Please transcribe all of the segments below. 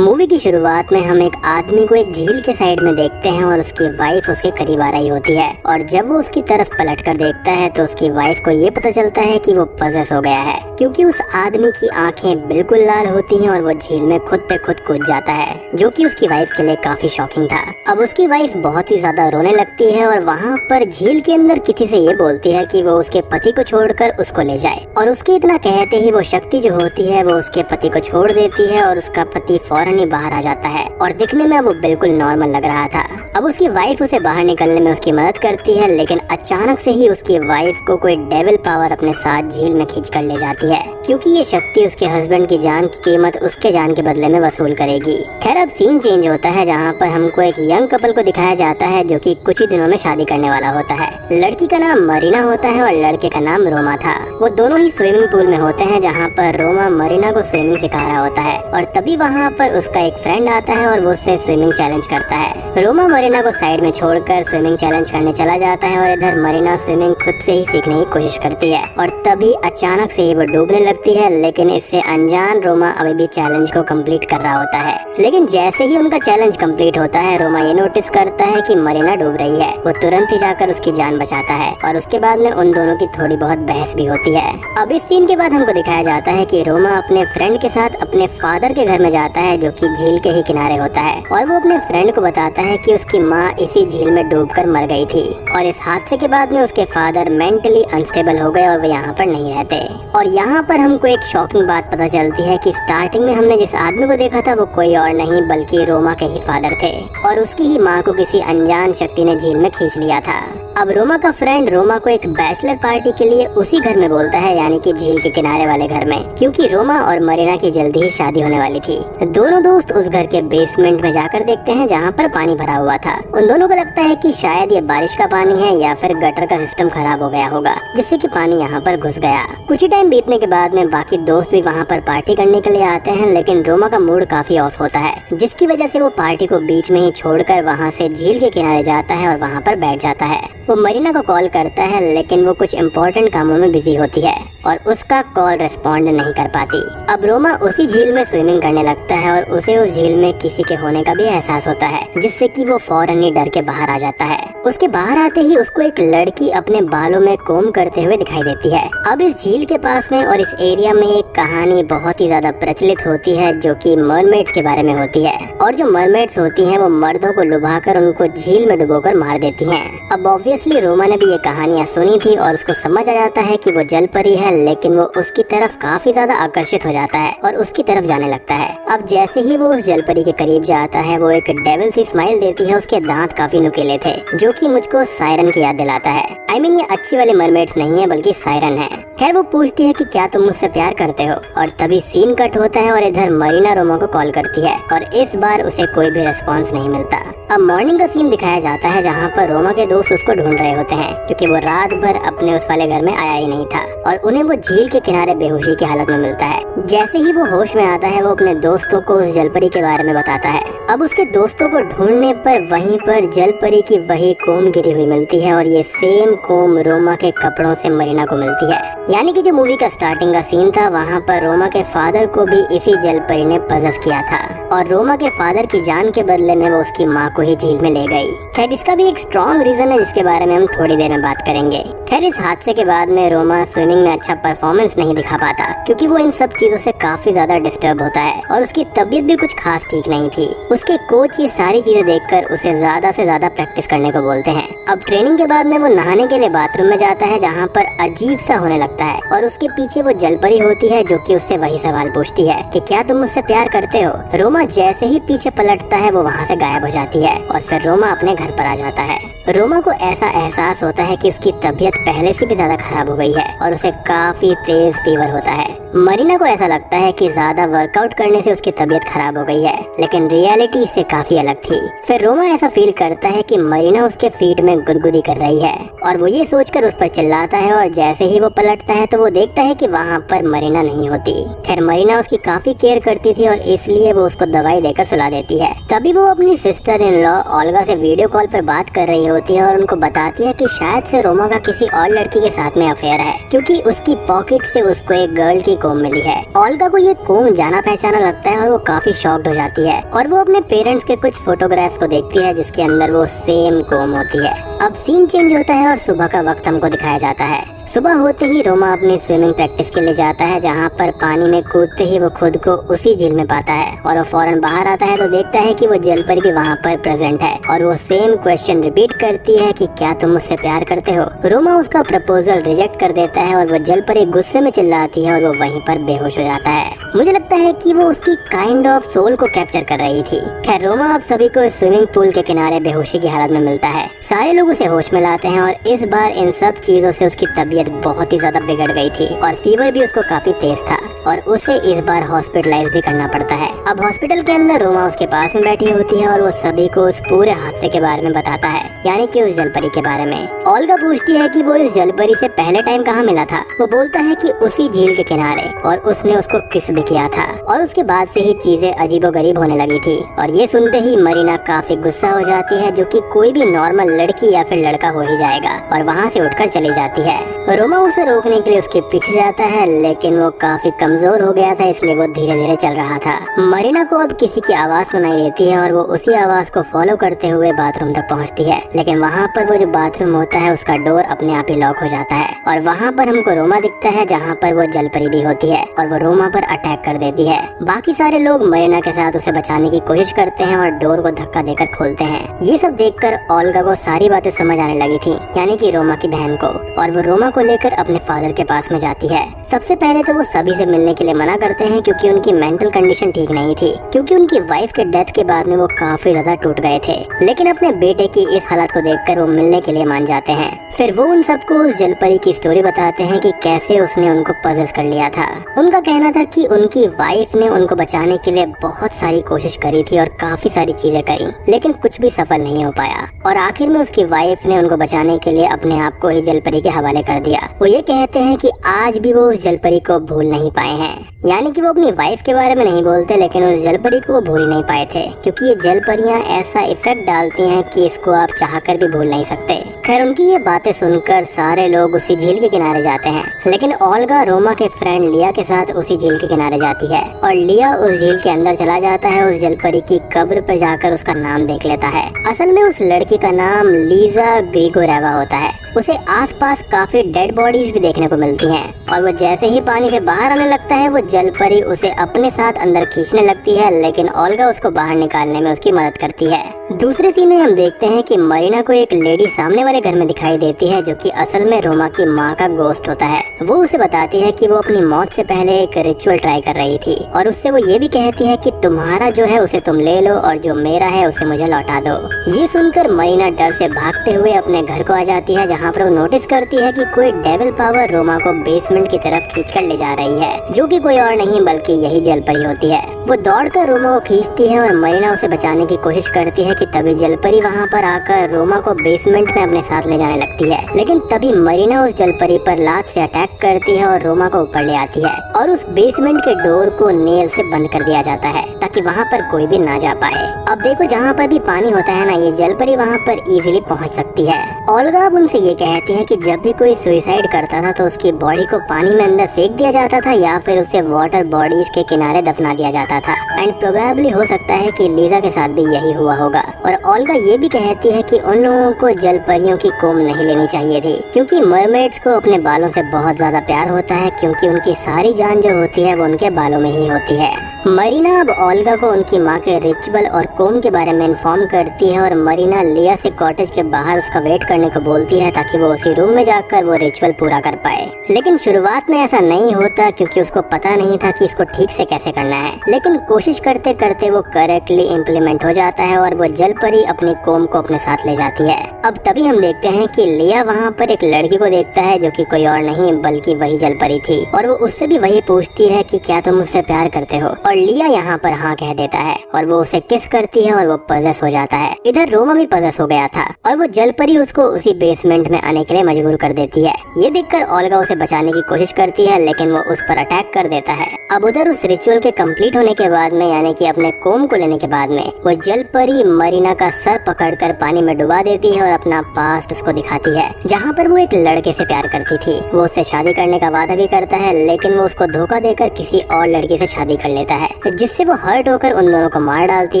Movie की शुरुआत में हम एक आदमी को एक झील के साइड में देखते हैं और उसकी वाइफ उसके करीब आ रही होती है और जब वो उसकी तरफ पलट कर देखता है तो उसकी वाइफ को ये पता चलता है कि वो पजेस हो गया है, क्योंकि उस आदमी की आंखें बिल्कुल लाल होती हैं और वो झील में खुद पे खुद कूद जाता है, जो कि उसकी वाइफ के लिए काफी शॉकिंग था। अब उसकी वाइफ बहुत ही ज्यादा रोने लगती है और वहाँ पर झील के अंदर किसी से ये बोलती है कि वो उसके पति को छोड़कर उसको ले जाए, और उसके इतना कहते ही वो शक्ति जो होती है वो उसके पति को छोड़ देती है और उसका पति फौरन ही बाहर आ जाता है और दिखने में वो बिल्कुल नॉर्मल लग रहा था। अब उसकी वाइफ उसे बाहर निकलने में उसकी मदद करती है, लेकिन अचानक से ही उसकी वाइफ को कोई डेविल पावर अपने साथ झील में खींच कर ले जाती है, क्योंकि ये शक्ति उसके हस्बैंड की जान की कीमत उसके जान के बदले में वसूल करेगी। खैर अब सीन चेंज होता है, जहाँ पर हमको एक यंग कपल को दिखाया जाता है जो कि कुछ ही दिनों में शादी करने वाला होता है। लड़की का नाम मरीना होता है और लड़के का नाम रोमा था। वो दोनों ही स्विमिंग पूल में होते हैं, जहाँ पर रोमा मरीना को स्विमिंग सिखा रहा होता है और तभी वहाँ पर उसका एक फ्रेंड आता है और वो उससे स्विमिंग चैलेंज करता है। रोमा मरीना को साइड में छोड़कर स्विमिंग चैलेंज करने चला जाता है और इधर मरीना स्विमिंग खुद से ही सीखने की कोशिश करती है और तभी अचानक से ही वो डूबने लगती है, लेकिन इससे अनजान रोमा अभी भी चैलेंज को कंप्लीट कर रहा होता है। लेकिन जैसे ही उनका चैलेंज कंप्लीट होता है, रोमा ये नोटिस करता है कि मरीना डूब रही है। वो तुरंत ही जाकर उसकी जान बचाता है और उसके बाद में उन दोनों की थोड़ी बहुत बहस भी होती है। अब इस सीन के बाद हमको दिखाया जाता है कि रोमा अपने फ्रेंड के साथ अपने फादर के घर में जाता है, जो कि झील के ही किनारे होता है, और वो अपने फ्रेंड को बताता है कि उसकी माँ इसी झील में डूबकर मर गई थी और इस हादसे के बाद में उसके फादर मेंटली अनस्टेबल हो गए और वो यहाँ पर नहीं रहते। और यहाँ पर हमको एक शॉकिंग बात पता चलती है कि स्टार्टिंग में हमने जिस आदमी को देखा था वो कोई और नहीं बल्कि रोमा के ही फादर थे और उसकी ही माँ को किसी अनजान शक्ति ने झील में खींच लिया था। अब रोमा का फ्रेंड रोमा को एक बैचलर पार्टी के लिए उसी घर में बोलता है, यानी कि झील के किनारे वाले घर में, क्योंकि रोमा और मरीना की जल्दी ही शादी होने वाली थी। दोनों दोस्त उस घर के बेसमेंट में जाकर देखते हैं जहाँ पर पानी भरा हुआ था। उन दोनों को लगता है कि शायद ये बारिश का पानी है या फिर गटर का सिस्टम खराब हो गया होगा, जिससे कि पानी यहाँ पर घुस गया। कुछ ही टाइम बीतने के बाद में बाकी दोस्त भी वहाँ पर पार्टी करने के लिए आते हैं, लेकिन रोमा का मूड काफी ऑफ होता है, जिसकी वजह से वो पार्टी को बीच में ही छोड़कर वहाँ से झील के किनारे जाता है और वहाँ पर बैठ जाता है। वो मरीना को कॉल करता है, लेकिन वो कुछ इम्पोर्टेंट कामों में बिजी होती है और उसका कॉल रिस्पॉन्ड नहीं कर पाती। अब रोमा उसी झील में स्विमिंग करने लगता है और उसे उस झील में किसी के होने का भी एहसास होता है, जिससे कि वो फौरन ही डर के बाहर आ जाता है। उसके बाहर आते ही उसको एक लड़की अपने बालों में कोम करते हुए दिखाई देती है। अब इस झील के पास में और इस एरिया में एक कहानी बहुत ही ज्यादा प्रचलित होती है, जो कि मरमेड्स के बारे में होती है, और जो मरमेड्स होती हैं वो मर्दों को लुभाकर उनको झील में डुबोकर मार देती हैं। अब ऑब्वियसली रोमा ने भी ये कहानियाँ सुनी थी और उसको समझ आ जाता है कि वो जल परी है, लेकिन वो उसकी तरफ काफी ज्यादा आकर्षित हो जाता है और उसकी तरफ जाने लगता है। अब जैसे ही वो उस जलपरी के करीब जाता है, वो एक डेविल सी स्माइल देती है। उसके दांत काफी नुकीले थे, जो कि मुझको सायरन की याद दिलाता है। आई मीन ये अच्छी वाली मरमेड्स नहीं है बल्कि सायरन है। खैर वो पूछती है कि क्या तुम मुझसे प्यार करते हो, और तभी सीन कट होता है और इधर मरीना रोमा को कॉल करती है और इस बार उसे कोई भी रिस्पॉन्स नहीं मिलता। अब मॉर्निंग का सीन दिखाया जाता है, जहाँ पर रोमा के दोस्त उसको ढूंढ रहे होते हैं, क्योंकि वो रात भर अपने उस वाले घर में आया ही नहीं था और उन्हें वो झील के किनारे बेहोशी की हालत में मिलता है। जैसे ही वो होश में आता है, वो अपने दोस्तों को उस जलपरी के बारे में बताता है। अब उसके दोस्तों को ढूंढने पर वहीं पर जलपरी की वही कोम गिरी हुई मिलती है और ये सेम कोम रोमा के कपड़ों से मरीना को मिलती है। यानी कि जो मूवी का स्टार्टिंग का सीन था, वहाँ पर रोमा के फादर को भी इसी जलपरी ने पजेस किया था और रोमा के फादर की जान के बदले में वो उसकी माँ को ही झील में ले गई। खैर इसका भी एक स्ट्रॉन्ग रीजन है, जिसके बारे में हम थोड़ी देर में बात करेंगे। खैर इस हादसे के बाद में रोमा स्विमिंग में अच्छा परफॉर्मेंस नहीं दिखा पाता, क्योंकि वो इन सब चीजों से काफी ज्यादा डिस्टर्ब होता है और उसकी तबीयत भी कुछ खास ठीक नहीं थी। उसके कोच ये सारी चीजें देखकर उसे ज्यादा से ज्यादा प्रैक्टिस करने को बोलते हैं। अब ट्रेनिंग के बाद में वो नहाने के लिए बाथरूम में जाता है, जहाँ पर अजीब सा होने लगता है और उसके पीछे वो जलपरी होती है, जो कि उससे वही सवाल पूछती है कि क्या तुम मुझसे प्यार करते हो। रोमा जैसे ही पीछे पलटता है, वो वहाँ से गायब हो जाती है और फिर रोमा अपने घर पर आ जाता है। रोमा को ऐसा एहसास होता है कि उसकी तबीयत पहले से भी ज्यादा खराब हो गई है और उसे काफी तेज फीवर होता है। मरीना को ऐसा लगता है कि ज्यादा वर्कआउट करने से उसकी तबीयत खराब हो गई है, लेकिन रियलिटी इससे काफी अलग थी। फिर रोमा ऐसा फील करता है कि मरीना उसके फीट में गुदगुदी कर रही है और वो ये सोचकर उस पर चिल्लाता है और जैसे ही वो पलटता है तो वो देखता है कि वहाँ पर मरीना नहीं होती। खैर मरीना उसकी काफी केयर करती थी और इसलिए वो उसको दवाई देकर सुला देती है। तभी वो अपनी सिस्टर इन लॉ ओल्गा से वीडियो कॉल पर बात कर रही होती है और उनको बताती है कि शायद से रोमा का किसी और लड़की के साथ में अफेयर है, क्योंकि उसकी पॉकेट से उसको एक गर्ल की कोम मिली है। ओल्गा को ये कोम जाना पहचाना लगता है और वो काफी शॉक्ड हो जाती है और वो अपने पेरेंट्स के कुछ फोटोग्राफ्स को देखती है जिसके अंदर वो सेम कोम होती है। अब सीन चेंज होता है और सुबह का वक्त हमको दिखाया जाता है। सुबह होते ही रोमा अपनी स्विमिंग प्रैक्टिस के लिए जाता है, जहाँ पर पानी में कूदते ही वो खुद को उसी झील में पाता है और वो फौरन बाहर आता है तो देखता है कि वो जलपरी भी वहाँ पर प्रेजेंट है और वो सेम क्वेश्चन रिपीट करती है कि क्या तुम मुझसे प्यार करते हो। रोमा उसका प्रपोजल रिजेक्ट कर देता है और वो जलपरी गुस्से में चिल्लाती है और वो वहीं पर बेहोश हो जाता है। मुझे लगता है कि वो उसकी काइंड ऑफ सोल को कैप्चर कर रही थी। खैर रोमा आप सभी को स्विमिंग पूल के किनारे बेहोशी की हालत में मिलता है। सारे लोग उसे होश में लाते हैं और इस बार इन सब चीजों से उसकी तबीयत बहुत ही ज्यादा बिगड़ गई थी और फीवर भी उसको काफी तेज था और उसे इस बार हॉस्पिटलाइज भी करना पड़ता है। अब हॉस्पिटल के अंदर रोमा उसके पास में बैठी होती है और वो सभी को उस पूरे हादसे के बारे में बताता है, यानी कि उस जलपरी के बारे में। ओल्गा पूछती है कि वो इस जलपरी से पहले टाइम कहाँ मिला था। वो बोलता है कि उसी झील के किनारे और उसने उसको किस भी किया था और उसके बाद से ही चीजें अजीबोगरीब होने लगी थी। और ये सुनते ही मरीना काफी गुस्सा हो जाती है, जो कि कोई भी नॉर्मल लड़की या फिर लड़का हो ही जाएगा, और वहाँ से उठकर चली जाती है। रोमा उसे रोकने के लिए उसके पीछे जाता है, लेकिन वो काफी कमजोर हो गया था, इसलिए वो धीरे धीरे चल रहा था। मरीना को अब किसी की आवाज सुनाई देती है और वो उसी आवाज को फॉलो करते हुए बाथरूम तक पहुंचती है, लेकिन वहाँ पर वो जो बाथरूम होता है उसका डोर अपने आप ही लॉक हो जाता है और वहाँ पर हमको रोमा दिखता है, जहाँ पर वो जलपरी भी होती है और वो रोमा पर अटैक कर देती है। बाकी सारे लोग मरीना के साथ उसे बचाने की कोशिश करते हैं और डोर को धक्का देकर खोलते हैं। ये सब देखकर ओल्गा को सारी बातें समझ आने लगी थी, यानी कि रोमा की बहन को, और वो रोमा को लेकर अपने फादर के पास में जाती है। सबसे पहले तो वो सभी से मिलने के लिए मना करते हैं क्योंकि उनकी मेंटल कंडीशन ठीक नहीं थी, क्योंकि उनकी वाइफ के डेथ के बाद में वो काफी ज्यादा टूट गए थे। लेकिन अपने बेटे की इस हालत को देखकर वो मिलने के लिए मान जाते हैं। फिर वो उन सबको उस जलपरी की स्टोरी बताते हैं कि कैसे उसने उनको पजेस कर लिया था। उनका कहना था कि उनकी वाइफ ने उनको बचाने के लिए बहुत सारी कोशिश करी थी और काफी सारी चीजें करी, लेकिन कुछ भी सफल नहीं हो पाया और आखिर में उसकी वाइफ ने उनको बचाने के लिए अपने आप को ही जलपरी के हवाले कर दिया। वो ये कहते हैं कि आज भी वो उस जलपरी को भूल नहीं पाए हैं, यानी कि वो अपनी वाइफ के बारे में नहीं बोलते, लेकिन उस जलपरी को वो भूल नहीं पाए थे, क्योंकि ये जलपरियां ऐसा इफेक्ट डालती हैं कि इसको आप चाहकर भी भूल नहीं सकते। खैर उनकी ये बातें सुनकर सारे लोग उसी झील के किनारे जाते हैं, लेकिन ओल्गा रोमा के फ्रेंड लिया के साथ उसी झील के किनारे जाती है और लिया उस झील के अंदर चला जाता है। उस जलपरी की कब्र पर जाकर उसका नाम देख लेता है। असल में उस लड़की का नाम लीजा ग्रिगोरेवा होता है। उसे आसपास काफी डेड बॉडीज भी देखने को मिलती हैं और वो जैसे ही पानी से बाहर आने लगता है वो जलपरी उसे अपने साथ अंदर खींचने लगती है, लेकिन ओल्गा उसको बाहर निकालने में उसकी मदद करती है। दूसरे सीन में हम देखते हैं कि मरीना को एक लेडी सामने वाले घर में दिखाई देती है, जो कि असल में रोमा की माँ का गोस्ट होता है। वो उसे बताती है कि वो अपनी मौत से पहले एक रिचुअल ट्राई कर रही थी और उससे वो ये भी कहती है कि तुम्हारा जो है उसे तुम ले लो और जो मेरा है उसे मुझे लौटा दो। ये सुनकर मरीना डर से भागते हुए अपने घर को आ जाती है, जहाँ पर वो नोटिस करती है कि कोई डेविल पावर रोमा को बेसमेंट की तरफ खींचकर ले जा रही है, जो कि कोई और नहीं बल्कि यही जलपरी होती है। वो दौड़कर रोमा को खींचती है और मरीना उसे बचाने की कोशिश करती है कि तभी जलपरी वहाँ पर आकर रोमा को बेसमेंट में अपने साथ ले जाने लगती है, लेकिन तभी मरीना उस जलपरी पर लात से अटैक करती है और रोमा को ऊपर ले आती है और उस बेसमेंट के डोर को नेल से बंद कर दिया जाता है ताकि वहाँ पर कोई भी ना जा पाए। अब देखो जहाँ पर भी पानी होता है ना, ये जलपरी वहाँ पर इजीली पहुँच सकती है। ओल्गा अब उनसे ये कहती है कि जब भी कोई सुसाइड करता था तो उसकी बॉडी को पानी में अंदर फेंक दिया जाता था या फिर उसे वाटर बॉडीज के किनारे दफना दिया जाता था, एंड प्रोबेबली हो सकता है कि लीजा के साथ भी यही हुआ होगा। और ओल्गा ये भी कहती है कि उन लोगों को जलपरियों की कोम नहीं लेनी चाहिए थी, क्योंकि मरमेड्स को अपने बालों से बहुत ज्यादा प्यार होता है, क्योंकि उनकी सारी जान जो होती है वो उनके बालों में ही होती है। मरीना अब ओल्गा को उनकी माँ के रिचुअल और कोम के बारे में इन्फॉर्म करती है और मरीना लिया से कॉटेज के बाहर उसका वेट करने को बोलती है ताकि वो उसी रूम में जाकर वो रिचुअल पूरा कर पाए। लेकिन शुरुआत में ऐसा नहीं होता क्योंकि उसको पता नहीं था कि इसको ठीक से कैसे करना है, लेकिन कोशिश करते करते वो करेक्टली इम्प्लीमेंट हो जाता है और वो जलपरी अपनी कोम को अपने साथ ले जाती है। अब तभी हम देखते हैं कि लिया वहाँ पर एक लड़की को देखता है जो कि कोई और नहीं बल्कि वही जलपरी थी और वो उससे भी वही पूछती है कि क्या तुम मुझसे प्यार करते हो, और लिया यहाँ पर हाँ कह देता है और वो उसे किस करती है और वो पजेस हो जाता है। इधर रोमा भी पजेस हो गया था और वो जल परी उसको उसी बेसमेंट में आने के लिए मजबूर कर देती है। ये देखकर ओल्गा उसे बचाने की कोशिश करती है लेकिन वो उस पर अटैक कर देता है। अब उधर उस रिचुअल के कंप्लीट होने के बाद में यानी कि अपने कोम को लेने के बाद में वो जल परी मरीना का सर पकड़कर पानी में डुबा देती है और अपना पास्ट उसको दिखाती है, जहाँ पर वो एक लड़के से प्यार करती थी। वो उससे शादी करने का वादा भी करता है लेकिन वो उसको धोखा देकर किसी और लड़की से शादी कर लेता है, जिससे वो हर्ट होकर उन दोनों को मार डालती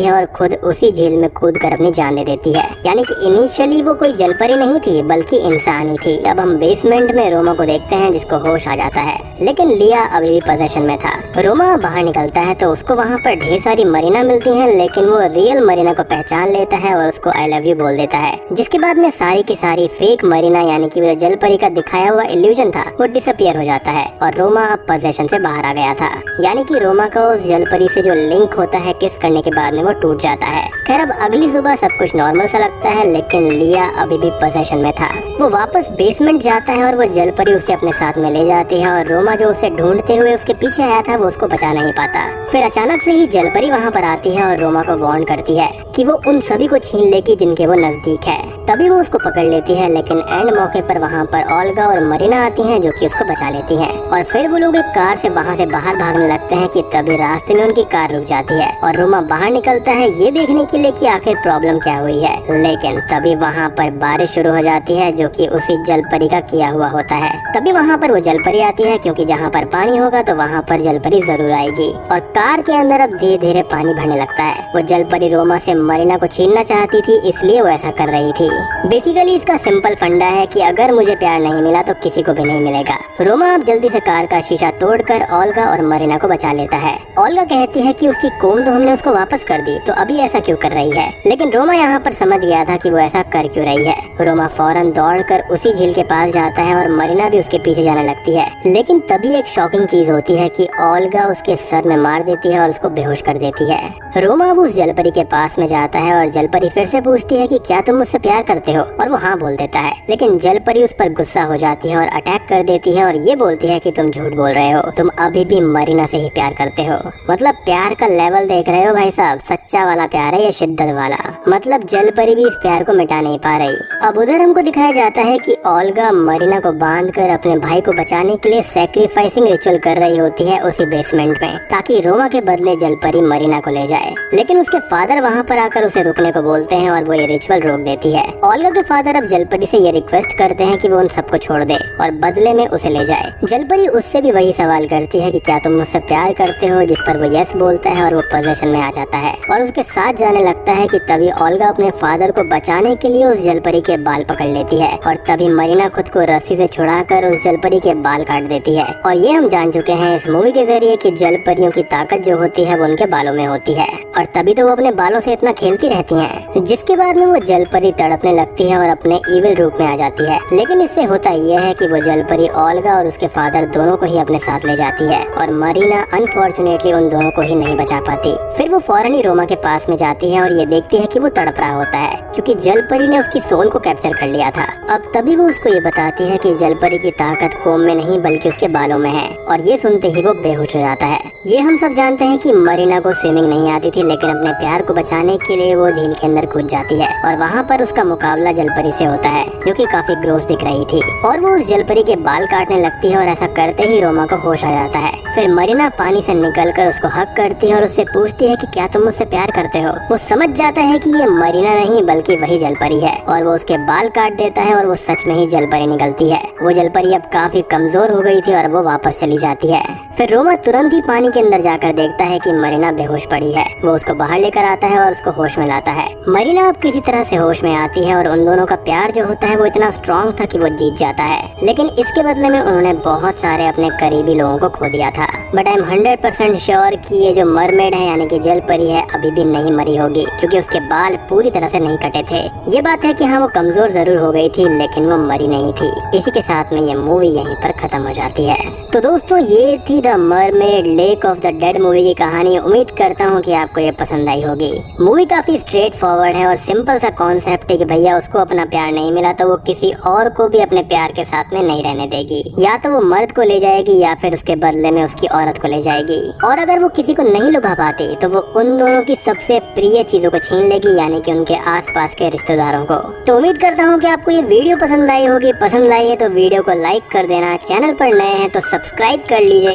है और खुद उसी झील में कूद कर अपनी जान दे देती है। यानी कि इनिशियली वो कोई जल परी नहीं थी बल्कि इंसान ही थी। अब हम बेसमेंट में रोमा को देखते हैं जिसको होश आ जाता है, लेकिन लिया अभी भी पोजेशन में था। रोमा बाहर निकलता है तो उसको वहाँ पर ढेर सारी मरीना मिलती है लेकिन वो रियल मरीना को पहचान लेता है और उसको आई लव यू बोल देता है, जिसके बाद में सारी की सारी फेक मरीना यानी कि वो जल परी का दिखाया हुआ इल्यूजन था वो डिसअपियर हो जाता है और रोमा अब पोजेशन से बाहर आ गया था। यानी कि रोमा का उस जल परी से जो लिंक होता है किस करने के बाद में वो टूट जाता है। खैर अब अगली सुबह सब कुछ नॉर्मल सा लगता है लेकिन लिया अभी भी पोजेशन में था। वो वापस बेसमेंट जाता है और वो जल परी उसे अपने साथ में ले जाती है और रोमा जो उसे ढूंढते हुए उसके पीछे आया था वो उसको बचा नहीं पाता। फिर अचानक से ही जल परी वहाँ पर आती है और रोमा को वार्न करती है कि वो उन सभी को छीन लेगी जिनके वो नजदीक है। तभी वो उसको पकड़ लेती है लेकिन एंड मौके पर वहाँ पर ओल्गा और मरीना आती हैं जो कि उसको बचा लेती हैं और फिर वो लोग एक कार से वहाँ से बाहर भागने लगते हैं कि तभी रास्ते में उनकी कार रुक जाती है और रोमा बाहर निकलता है ये देखने के लिए कि आखिर प्रॉब्लम क्या हुई है। लेकिन तभी वहाँ पर बारिश शुरू हो जाती है जो कि उसी जल परी का किया हुआ होता है। तभी वहाँ पर वो जल परी आती है क्योंकि जहाँ पर पानी होगा तो वहाँ पर जल परी जरूर आएगी और कार के अंदर अब धीरे धीरे पानी भरने लगता है। वो जल परी रोमा से मरीना को छीनना चाहती थी इसलिए वो ऐसा कर रही थी। बेसिकली इसका सिंपल फंडा है कि अगर मुझे प्यार नहीं मिला तो किसी को भी नहीं मिलेगा। रोमा अब जल्दी से कार का शीशा तोड़कर ओल्गा और मरीना को बचा लेता है। ओल्गा कहती है कि उसकी कोम तो हमने उसको वापस कर दी तो अभी ऐसा क्यों कर रही है, लेकिन रोमा यहाँ पर समझ गया था कि वो ऐसा कर क्यों रही है। रोमा फौरन दौड़कर उसी झील के पास जाता है और मरीना भी उसके पीछे जाने लगती है। लेकिन तभी एक शॉकिंग चीज होती है कि ओल्गा उसके सर में मार देती है और उसको बेहोश कर देती है। रोमा अब उस जलपरी के पास में जाता है और जलपरी फिर से पूछती है कि क्या तुम मुझसे प्यार करते हो, और वो हाँ बोल देता है। लेकिन जलपरी उस पर गुस्सा हो जाती है और अटैक कर देती है और ये बोलती है कि तुम झूठ बोल रहे हो, तुम अभी भी मरीना से ही प्यार करते हो। मतलब प्यार का लेवल देख रहे हो भाई साहब, सच्चा वाला प्यार है या शिद्दत वाला। मतलब जलपरी भी इस प्यार को मिटा नहीं पा रही। अब उधर हमको दिखाया जाता है कि ओल्गा मरीना को बांधकर अपने भाई को बचाने के लिए सैक्रिफाइसिंग रिचुअल कर रही होती है उसी बेसमेंट में, ताकि रोमा के बदले जलपरी मरीना को ले जाए। लेकिन उसके फादर वहाँ पर आकर उसे रुकने को बोलते हैं और वो ये रिचुअल रोक देती है। ओल्गा के फादर अब जलपरी से ये रिक्वेस्ट करते हैं कि वो उन सबको छोड़ दे और बदले में उसे ले जाए। जलपरी उससे भी वही सवाल करती है कि क्या तुम मुझसे प्यार करते हो, जिस पर वो यस बोलता है और वो पोजीशन में आ जाता है और उसके साथ जाने लगता है कि तभी ओल्गा अपने फादर को बचाने के लिए उस जलपरी के बाल पकड़ लेती है और तभी मरीना खुद को रस्सी से छुड़ाकर उस जलपरी के बाल काट देती है। और ये हम जान चुके हैं इस मूवी के जरिए कि जलपरियों की ताकत जो होती है वो उनके बालों में होती है और तभी तो वो अपने बालों से इतना खेलती रहती हैं। जिसके बाद में वो जलपरी तड़पने लगती है और अपने इविल रूप में आ जाती है। लेकिन इससे होता यह है कि वो जलपरी ओल्गा और उसके फादर दोनों को ही अपने साथ ले जाती है और मरीना अनफॉर्चुनेटली उन दोनों को ही नहीं बचा पाती। फिर वो फौरन ही रोमा के पास में जाती है और ये देखती है कि वो तड़प रहा होता है क्योंकि जलपरी ने उसकी सोल को कैप्चर कर लिया था। अब तभी वो उसको ये बताती है कि जलपरी की ताकत कोम में नहीं बल्कि उसके बालों में है और ये सुनते ही वो बेहोश हो जाता है। ये हम सब जानते हैं कि मरीना को स्विमिंग नहीं आती थी, लेकिन अपने प्यार को बचाने के लिए वो झील के अंदर कूद जाती है और वहाँ पर उसका मुकाबला जलपरी से होता है जो कि काफी ग्रोस दिख रही थी और वो उस जलपरी के बाल काटने लगती है और ऐसा करते ही रोमा को होश आ जाता है। फिर मरीना पानी से निकलकर उसको हक करती है और उससे पूछती है कि क्या तुम मुझसे प्यार करते हो। वो समझ जाता है कि ये मरीना नहीं बल्कि वही जलपरी है और वो उसके बाल काट देता है और वो सच में ही जलपरी निकलती है। वो जलपरी अब काफी कमजोर हो गई थी और वो वापस चली जाती है। फिर रोमा तुरंत ही पानी के अंदर जाकर देखता है कि मरीना बेहोश पड़ी है। वो उसको बाहर लेकर आता है और उसको होश में लाता है। मरीना अब किसी तरह से होश में आती है और उन दोनों का प्यार जो होता है वो इतना स्ट्रॉन्ग था कि वो जीत जाता है। लेकिन इसके बदले में उन्होंने बहुत सारे अपने करीबी लोगों को खो दिया था। बट आई एम 100% श्योर कि ये जो मरमेड है यानी कि जलपरी है अभी भी नहीं मरी होगी क्योंकि उसके बाल पूरी तरह से नहीं कटे थे। ये बात है कि हाँ वो कमजोर जरूर हो गई थी लेकिन वो मरी नहीं थी। इसी के साथ में ये मूवी यहीं पर खत्म हो जाती है। तो दोस्तों ये थी the mermaid lake of the dead movie की कहानी। उम्मीद करता हूँ कि आपको ये पसंद आई होगी। मूवी काफी स्ट्रेट फॉरवर्ड वर्ड है और सिंपल सा कॉन्सेप्ट है कि भैया उसको अपना प्यार नहीं मिला तो वो किसी और को भी अपने प्यार के साथ में नहीं रहने देगी। या तो वो मर्द को ले जाएगी या फिर उसके बदले में उसकी औरत को ले जाएगी। और अगर वो किसी को नहीं लुभा पाती तो वो उन दोनों की सबसे प्रिय चीजों को छीन लेगी, यानी कि उनके आसपास के रिश्तेदारों को। तो उम्मीद करता हूँ कि आपको ये वीडियो पसंद आई होगी। पसंद आई है तो वीडियो को लाइक कर देना, चैनल पर नए हैं तो सब्सक्राइब कर लीजिए।